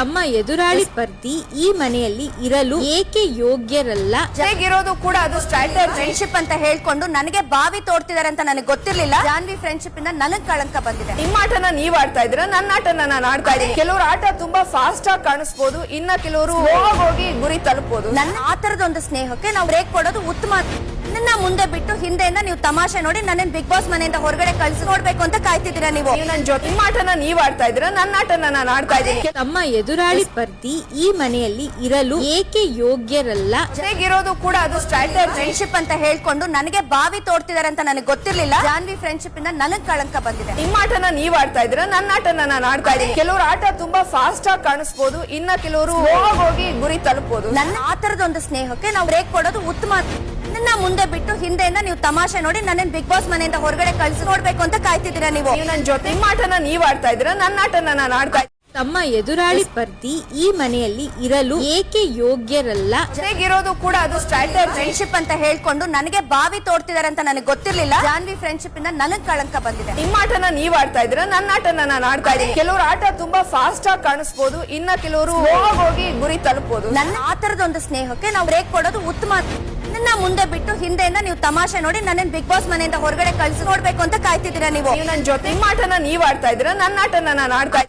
ತಮ್ಮ ಎದುರಾಳಿ ಸ್ಪರ್ಧಿ ಈ ಮನೆಯಲ್ಲಿ ಇರಲು ಏಕೆ ಯೋಗ್ಯರಲ್ಲ? ಜೊತೆಗಿರೋದು ಕೂಡ ಅದು ಸ್ಟ್ರಾಟಜಿ ಫ್ರೆಂಡ್ಶಿಪ್ ಅಂತ ಹೇಳ್ಕೊಂಡು ನನಗೆ ಬಾವಿ ತೋಡ್ತಿದಾರೆ ಅಂತ ನನಗೆ ಗೊತ್ತಿರ್ಲಿಲ್ಲ. ಜಾನ್ವಿ ಫ್ರೆಂಡ್ಶಿಪ್ ಇಂದ ನನಗ್ ಕಳಂಕ ಬಂದಿದೆ. ನಿಮ್ಮ ಆಟನ ನೀವ್ ಆಡ್ತಾ ಇದ್ರ, ನನ್ನ ಆಟನ ನಾನು ಆಡ್ತಾ ಇದ್ದೀನಿ. ಕೆಲವರು ಆಟ ತುಂಬಾ ಫಾಸ್ಟ್ ಆಗಿ ಕಾಣಿಸ್ಬೋದು, ಇನ್ನ ಕೆಲವರು ಹೋಗಿ ಗುರಿ ತಲುಪಬಹುದು. ನನ್ನ ಆತರದೊಂದು ಸ್ನೇಹಕ್ಕೆ ನಾವು ಬ್ರೇಕ್ ಕೊಡೋದು ಉತ್ತಮ. ನನ್ನ ಮುಂದೆ ಬಿಟ್ಟು ಹಿಂದೆಯಿಂದ ನೀವು ತಮಾಷೆ ನೋಡಿ ನನ್ನ ಬಿಗ್ ಬಾಸ್ ಮನೆಯಿಂದ ಹೊರಗಡೆ ಕಳ್ಸಿ ನೋಡ್ಬೇಕು ಅಂತ ಕಾಯ್ತಿದ್ದೀರಾ ನೀವು. ನನ್ನ ಜೊತೆ ನಿಮ್ಮ ಆಟನ ನೀವ್ ಆಡ್ತಾ ಇದ್ರ, ನನ್ನ ಆಟನ ನಾನು ಆಡ್ತಾ ಇದ್ದೀನಿ. ತಮ್ಮ ಎದುರಾಳಿ ಸ್ಪರ್ಧಿ ಈ ಮನೆಯಲ್ಲಿ ಇರಲು ಏಕೆ ಯೋಗ್ಯರಲ್ಲ? ಜೊತೆಗಿರೋದು ಕೂಡ ಅದು ಸ್ಟ್ರಾಟಜಿ ಫ್ರೆಂಡ್ಶಿಪ್ ಅಂತ ಹೇಳ್ಕೊಂಡು ನನಗೆ ಬಾವಿ ತೋಡ್ತಿದಾರೆ ಅಂತ ನನಗೆ ಗೊತ್ತಿರ್ಲಿಲ್ಲ. ಜಾನ್ವಿ ಫ್ರೆಂಡ್ಶಿಪ್ ಇಂದ ನನಗ್ ಕಳಂಕ ಬಂದಿದೆ. ನಿಮ್ಮ ಆಟನ ನೀವ್ ಆಡ್ತಾ ಇದ್ರ, ನನ್ನ ಆಟನ ನಾನು ಆಡ್ತಾ ಇದ್ದೀನಿ. ಕೆಲವರು ಆಟ ತುಂಬಾ ಫಾಸ್ಟ್ ಆಗಿ ಕಾಣಿಸ್ಬೋದು, ಇನ್ನ ಕೆಲವರು ಹೋಗಿ ಗುರಿ ತಲುಪಬಹುದು. ನನ್ನ ಆತರದೊಂದು ಸ್ನೇಹಕ್ಕೆ ನಾವು ಬ್ರೇಕ್ ಕೊಡೋದು ಉತ್ತಮ. ನನ್ನ ಮುಂದೆ ಬಿಟ್ಟು ಹಿಂದೆಯಿಂದ ನೀವು ತಮಾಷೆ ನೋಡಿ ನನ್ನ ಬಿಗ್ ಬಾಸ್ ಮನೆಯಿಂದ ಹೊರಗಡೆ ಕಳ್ಸಿ ನೋಡ್ಬೇಕು ಅಂತ ಕಾಯ್ತಿದ್ದೀರಾ ನೀವು. ನನ್ನ ಜೊತೆ ನಿಮ್ಮ ಆಟನ ನೀವ್ ಆಡ್ತಾ ಇದ್ರ, ನನ್ನ ಆಟನ ನಾನು ಆಡ್ತಾ ಇದ್ದೀನಿ. ತಮ್ಮ ಎದುರಾಳಿ ಸ್ಪರ್ಧಿ ಈ ಮನೆಯಲ್ಲಿ ಇರಲು ಏಕೆ ಯೋಗ್ಯರಲ್ಲ? ಜೊತೆಗಿರೋದು ಕೂಡ ಅದು ಸ್ಟ್ರಾಟಜಿ ಫ್ರೆಂಡ್ಶಿಪ್ ಅಂತ ಹೇಳ್ಕೊಂಡು ನನಗೆ ಬಾವಿ ತೋಡ್ತಿದಾರೆ ಅಂತ ನನಗೆ ಗೊತ್ತಿರ್ಲಿಲ್ಲ. ಜಾನ್ವಿ ಫ್ರೆಂಡ್ಶಿಪ್ ಇಂದ ನನಗ್ ಕಳಂಕ ಬಂದಿದೆ. ನಿಮ್ಮ ಆಟನ ನೀವ್ ಆಡ್ತಾ ಇದ್ರ, ನನ್ನ ಆಟನ ನಾನು ಆಡ್ತಾ ಇದ್ದೀನಿ. ಕೆಲವರು ಆಟ ತುಂಬಾ ಫಾಸ್ಟ್ ಆಗಿ ಕಾಣಿಸ್ಬೋದು, ಇನ್ನ ಕೆಲವರು ಹೋಗಿ ಗುರಿ ತಲುಪಬಹುದು. ನನ್ನ ಆತರದೊಂದು ಸ್ನೇಹಕ್ಕೆ ನಾವು ಬ್ರೇಕ್ ಕೊಡೋದು ಉತ್ತಮ. ನನ್ನ ಮುಂದೆ ಬಿಟ್ಟು ಹಿಂದೆಯಿಂದ ನೀವು ತಮಾಷೆ ನೋಡಿ ನನ್ನ ಬಿಗ್ ಬಾಸ್ ಮನೆಯಿಂದ ಹೊರಗಡೆ ಕಳ್ಸಿ ನೋಡ್ಬೇಕು ಅಂತ ಕಾಯ್ತಿದ್ದೀರಾ ನೀವು. ನನ್ನ ಜೊತೆ ನಿಮ್ಮ ಆಟನ ನೀವ್ ಆಡ್ತಾ ಇದ್ರ, ನನ್ನ ಆಟನ ನಾನು ಆಡ್ತಾ